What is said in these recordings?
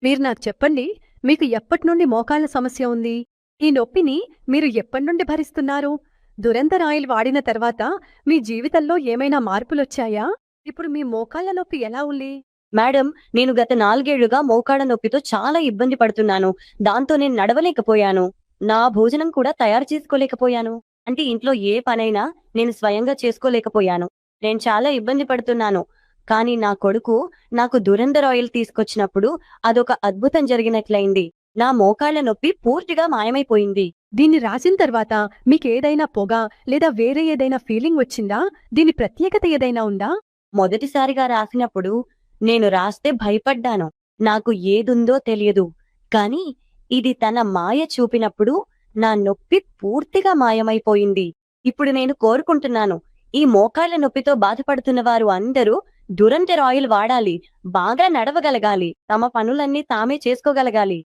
మీరు నాకు చెప్పండి, మీకు ఎప్పటినుండి మోకాళ్ళ సమస్య ఉంది? ఈ నొప్పిని మీరు ఎప్పటినుండి భరిస్తున్నారు? దురంధర్ ఆయిల్ వాడిన తర్వాత మీ జీవితంలో ఏమైనా మార్పులొచ్చాయా? ఇప్పుడు మీ మోకాళ్ళ నొప్పి ఎలా ఉంది? మేడం, నేను గత 4 ఏళ్లుగా మోకాళ్ళ నొప్పితో చాలా ఇబ్బంది పడుతున్నాను. దాంతో నేను నడవలేకపోయాను. నా భోజనం కూడా తయారు చేసుకోలేకపోయాను. అంటే ఇంట్లో ఏ పనైనా నేను స్వయంగా చేసుకోలేకపోయాను. నేను చాలా ఇబ్బంది పడుతున్నాను. కానీ నా కొడుకు నాకు దురంధర్ ఆయిల్ తీసుకొచ్చినప్పుడు అదొక అద్భుతం జరిగినట్లయింది. నా మోకాళ్ళ నొప్పి పూర్తిగా మాయమైపోయింది. దీన్ని రాసిన తర్వాత మీకేదైనా పొగ లేదా వేరే ఏదైనా ఫీలింగ్ వచ్చిందా? దీని ప్రత్యేకత ఏదైనా ఉందా? మొదటిసారిగా రాసినప్పుడు నేను రాస్తే భయపడ్డాను. నాకు ఏదుందో తెలియదు. కానీ ఇది తన మాయ చూపినప్పుడు నా నొప్పి పూర్తిగా మాయమైపోయింది. ఇప్పుడు నేను కోరుకుంటున్నాను, ఈ మోకాళ్ళ నొప్పితో బాధపడుతున్న వారు అందరూ దురంధర్ ఆయిల్ వాడాలి. బాగా నడవగలగాలి. తమ పనులన్నీ తామే చేసుకోగలగాలి.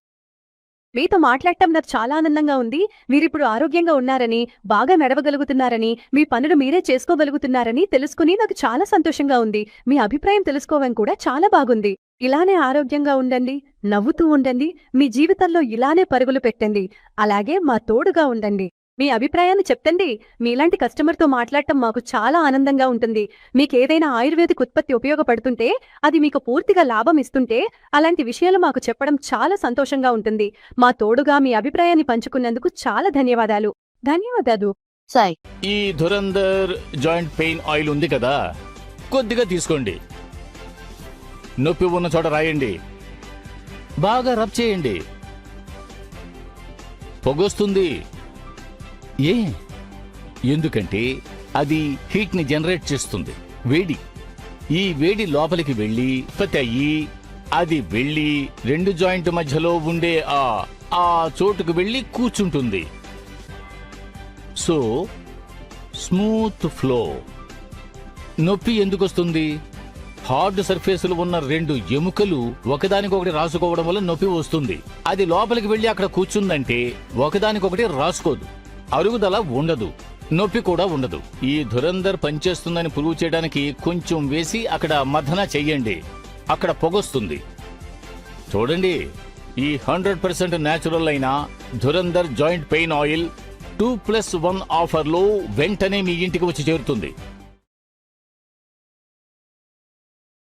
మీతో మాట్లాడటం నాకు చాలా ఆనందంగా ఉంది. మీరిప్పుడు ఆరోగ్యంగా ఉన్నారని, బాగా నడవగలుగుతున్నారని, మీ పనులు మీరే చేసుకోగలుగుతున్నారని తెలుసుకుని నాకు చాలా సంతోషంగా ఉంది. మీ అభిప్రాయం తెలుసుకోవడం కూడా చాలా బాగుంది. ఇలానే ఆరోగ్యంగా ఉండండి, నవ్వుతూ ఉండండి, మీ జీవితంలో ఇలానే పరుగులు పెట్టండి. అలాగే మా తోడుగా ఉండండి. మీ అభిప్రాయాన్ని చెప్తండి. మీలాంటి కస్టమర్తో మాట్లాడటం మాకు చాలా ఆనందంగా ఉంటుంది. మీకేదైనా ఆయుర్వేదిక్ ఉత్పత్తి ఉపయోగపడుతుంటే, అది మీకు పూర్తిగా లాభం ఇస్తుంటే, అలాంటి విషయాలు మాకు చెప్పడం చాలా సంతోషంగా ఉంటుంది. మా తోడుగా మీ అభిప్రాయాన్ని పంచుకున్నందుకు చాలా ధన్యవాదాలు. ధన్యవాదాలు. సాయ్. ఈ ధురంధర్ జాయింట్ పెయిన్ ఆయిల్ ఉంది కదా, కొద్దిగా తీసుకోండి. నొప్పి ఉన్న చోట రాయండి. బాగా రబ్ చేయండి. పొగొస్తుంది. ఎందుకంటే అది హీట్ ని జనరేట్ చేస్తుంది. వేడి. ఈ వేడి లోపలికి వెళ్ళి ఉత్పత్తి అయ్యి అది వెళ్ళి రెండు జాయింట్ మధ్యలో ఉండే ఆ చోటుకు వెళ్ళి కూర్చుంటుంది. So smooth flow. నొప్పి ఎందుకు వస్తుంది? హార్డ్ సర్ఫేసులు ఉన్న రెండు ఎముకలు ఒకదానికొకటి రాసుకోవడం వల్ల నొప్పి వస్తుంది. అది లోపలికి వెళ్ళి అక్కడ కూర్చుందంటే ఒకదానికొకటి రాసుకోదు. అరుగుదల ఉండదు, నొప్పి కూడా ఉండదు. ఈ ధురంధర్ పనిచేస్తుందని ప్రూవ్ చేయడానికి కొంచెం వేసి అక్కడ మర్దన చెయ్యండి. అక్కడ పొగొస్తుంది. చూడండి, ఈ 100% న్యాచురల్ అయిన ధురంధర్ జాయింట్ పెయిన్ ఆయిల్ 2+1 ఆఫర్లో వెంటనే మీ ఇంటికి వచ్చి చేరుతుంది.